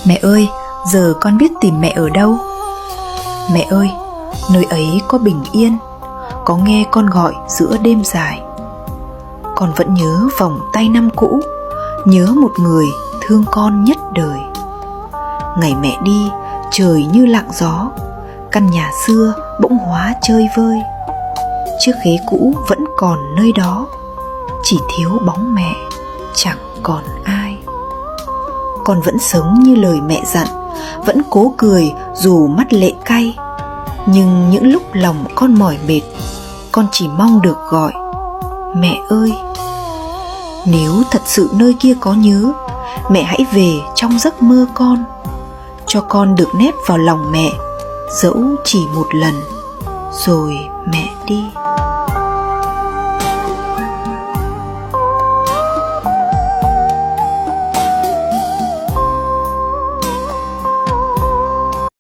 Mẹ ơi, giờ con biết tìm mẹ ở đâu? Mẹ ơi, nơi ấy có bình yên, có nghe con gọi giữa đêm dài. Con vẫn nhớ vòng tay năm cũ, nhớ một người thương con nhất đời. Ngày mẹ đi, trời như lặng gió, căn nhà xưa bỗng hóa chơi vơi. Chiếc ghế cũ vẫn còn nơi đó, chỉ thiếu bóng mẹ, chẳng còn ai. Con vẫn sống như lời mẹ dặn, vẫn cố cười dù mắt lệ cay. Nhưng những lúc lòng con mỏi mệt, con chỉ mong được gọi mẹ ơi. Nếu thật sự nơi kia có nhớ, mẹ hãy về trong giấc mơ con, cho con được nép vào lòng mẹ, dẫu chỉ một lần, rồi mẹ đi.